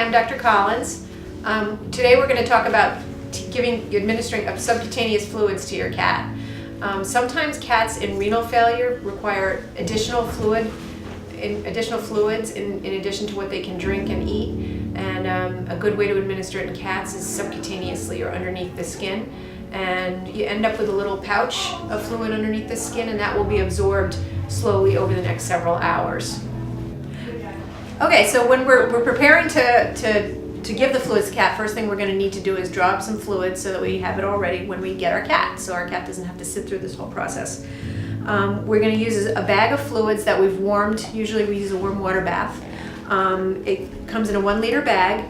I'm Dr. Collins. Today we're going to talk about administering subcutaneous fluids to your cat. Sometimes cats in renal failure require additional fluids in addition to what they can drink and eat. And a good way to administer it in cats is subcutaneously or underneath the skin. And you end up with a little pouch of fluid underneath the skin, and that will be absorbed slowly over the next several hours. Okay, so when we're preparing to give the fluids to cat, first thing we're going to need to do is draw up some fluids so that we have it all ready when we get our cat, so our cat doesn't have to sit through this whole process. We're going to use a bag of fluids that we've warmed. Usually we use a warm water bath. It comes in a 1 liter bag.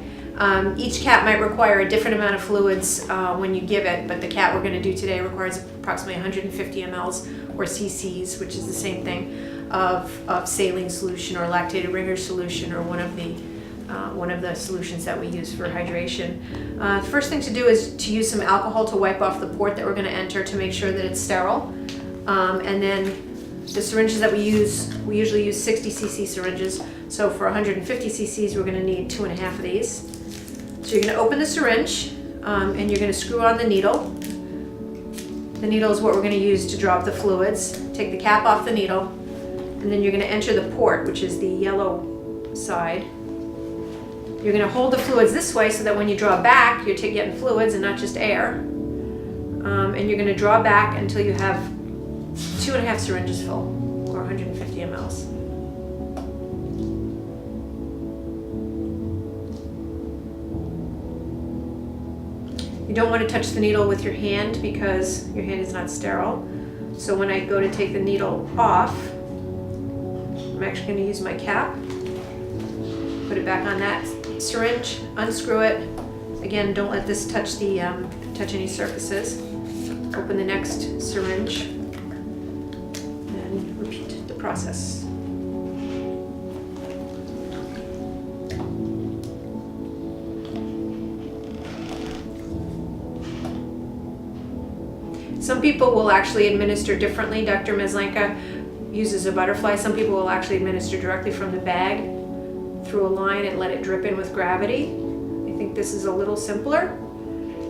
Each cat might require a different amount of fluids when you give it, but the cat we're going to do today requires approximately 150 mLs or cc's, which is the same thing, of saline solution or lactated ringer solution, or one of the solutions that we use for hydration. The first thing to do is to use some alcohol to wipe off the port that we're going to enter to make sure that it's sterile. And then the syringes that we usually use 60 cc syringes. So for 150 cc's, we're going to need 2.5 of these. So you're going to open the syringe and you're going to screw on the needle. The needle is what we're going to use to draw up the fluids. Take the cap off the needle, and then you're going to enter the port, which is the yellow side. You're going to hold the fluids this way so that when you draw back, you're getting fluids and not just air. And you're going to draw back until you have 2.5 syringes full, or 150 mLs. You don't want to touch the needle with your hand because your hand is not sterile. So when I go to take the needle off, I'm actually going to use my cap, put it back on that syringe, unscrew it. Again, don't let this touch any surfaces. Open the next syringe and repeat the process. Some people will actually administer differently. Dr. Meslenka uses a butterfly. Some people will actually administer directly from the bag through a line and let it drip in with gravity. I think this is a little simpler,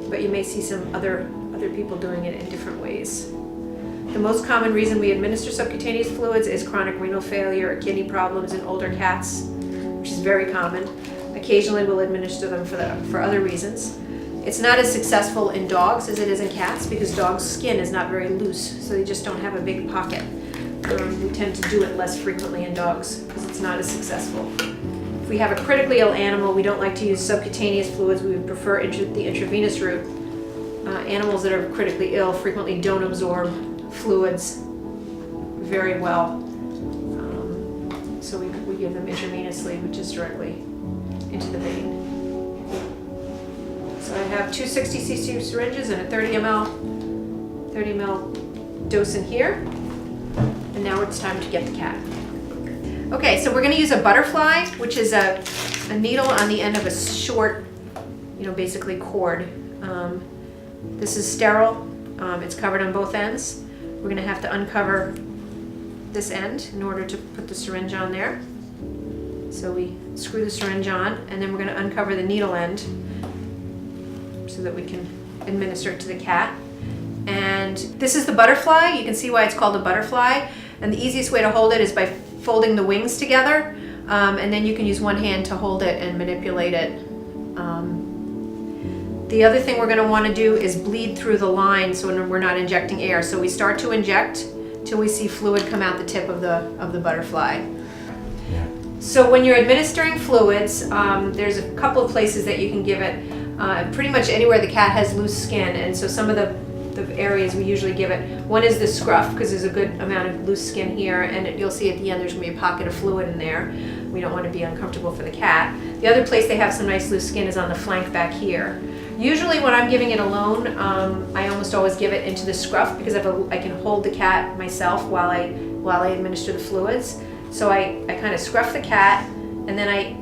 but you may see some other people doing it in different ways. The most common reason we administer subcutaneous fluids is chronic renal failure or kidney problems in older cats, which is very common. Occasionally we'll administer them for other reasons. It's not as successful in dogs as it is in cats because dogs' skin is not very loose, so they just don't have a big pocket. We tend to do it less frequently in dogs because it's not as successful. If we have a critically ill animal, we don't like to use subcutaneous fluids. We would prefer the intravenous route. Animals that are critically ill frequently don't absorb fluids very well, so we give them intravenously, which is directly into the vein. So I have two 60 cc syringes and a 30 ml dose in here. And now it's time to get the cat. Okay, so we're going to use a butterfly, which is a needle on the end of a short, basically cord. This is sterile. It's covered on both ends. We're going to have to uncover this end in order to put the syringe on there. So we screw the syringe on, and then we're going to uncover the needle end so that we can administer it to the cat. And this is the butterfly. You can see why it's called a butterfly. And the easiest way to hold it is by folding the wings together. And then you can use one hand to hold it and manipulate it. The other thing we're going to want to do is bleed through the line so we're not injecting air. So we start to inject till we see fluid come out the tip of the butterfly. So when you're administering fluids, there's a couple of places that you can give it. Pretty much anywhere the cat has loose skin, and so some of the areas we usually give it. One is the scruff, because there's a good amount of loose skin here, and you'll see at the end there's going to be a pocket of fluid in there. We don't want to be uncomfortable for the cat. The other place they have some nice loose skin is on the flank back here. Usually when I'm giving it alone, I almost always give it into the scruff because I can hold the cat myself while I administer the fluids. So I kind of scruff the cat, and then I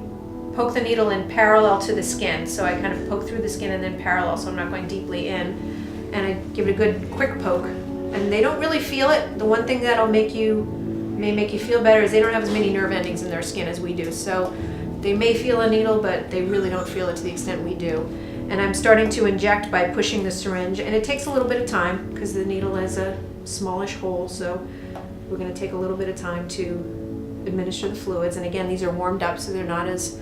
poke the needle in parallel to the skin. So I kind of poke through the skin and then parallel, so I'm not going deeply in. And I give it a good quick poke. And they don't really feel it. The one thing that'll may make you feel better is they don't have as many nerve endings in their skin as we do. So They may feel a needle, but they really don't feel it to the extent we do. And I'm starting to inject by pushing the syringe, and it takes a little bit of time because the needle has a smallish hole, so we're going to take a little bit of time to administer the fluids. And again, these are warmed up, so they're not as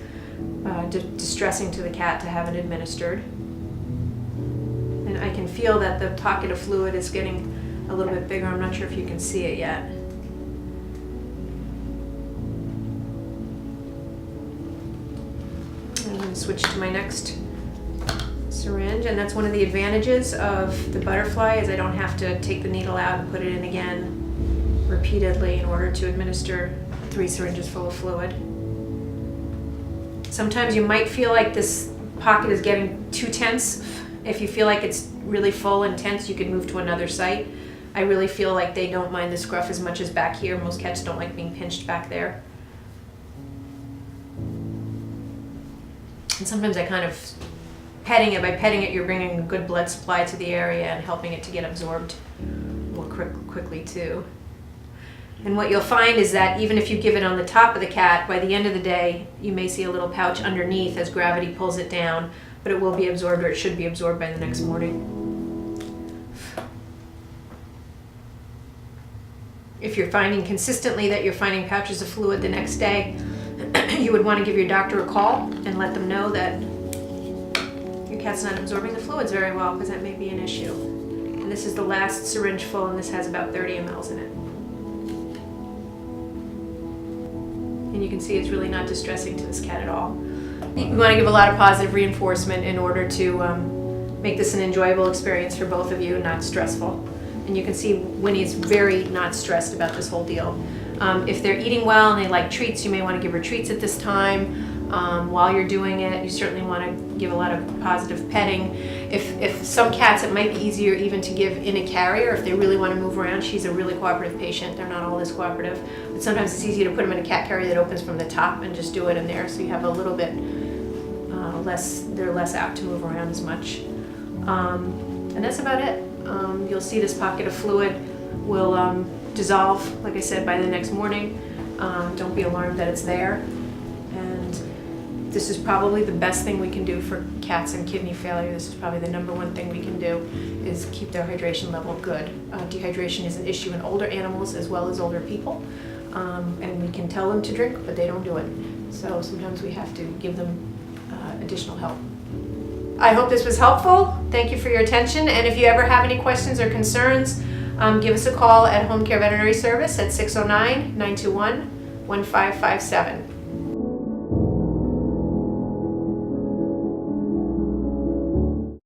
distressing to the cat to have it administered. And I can feel that the pocket of fluid is getting a little bit bigger. I'm not sure if you can see it yet. I'm going to switch to my next syringe, and that's one of the advantages of the butterfly is I don't have to take the needle out and put it in again repeatedly in order to administer 3 syringes full of fluid. Sometimes you might feel like this pocket is getting too tense. If you feel like it's really full and tense, you can move to another site. I really feel like they don't mind the scruff as much as back here. Most cats don't like being pinched back there. And sometimes I kind of petting it. By petting it, you're bringing a good blood supply to the area and helping it to get absorbed more quickly too. And what you'll find is that even if you give it on the top of the cat, by the end of the day, you may see a little pouch underneath as gravity pulls it down, but it will be absorbed, or it should be absorbed by the next morning. If you're finding consistently that you're finding pouches of fluid the next day, you would want to give your doctor a call and let them know that your cat's not absorbing the fluids very well, because that may be an issue. And this is the last syringe full, and this has about 30 mLs in it. And you can see it's really not distressing to this cat at all. You want to give a lot of positive reinforcement in order to make this an enjoyable experience for both of you, not stressful. And you can see Winnie's very not stressed about this whole deal. If they're eating well and they like treats, you may want to give her treats at this time. While you're doing it, you certainly want to give a lot of positive petting. If some cats, it might be easier even to give in a carrier if they really want to move around. She's a really cooperative patient. They're not all this cooperative. But sometimes it's easier to put them in a cat carrier that opens from the top and just do it in there, so you have a little bit they're less apt to move around as much. And that's about it. You'll see this pocket of fluid will dissolve, like I said, by the next morning. Don't be alarmed that it's there. And this is probably the best thing we can do for cats and kidney failure. This is probably the #1 thing we can do, is keep their hydration level good. Dehydration is an issue in older animals as well as older people. And we can tell them to drink, but they don't do it. So sometimes we have to give them additional help. I hope this was helpful. Thank you for your attention. And if you ever have any questions or concerns, give us a call at Home Care Veterinary Service at 609-921-1557.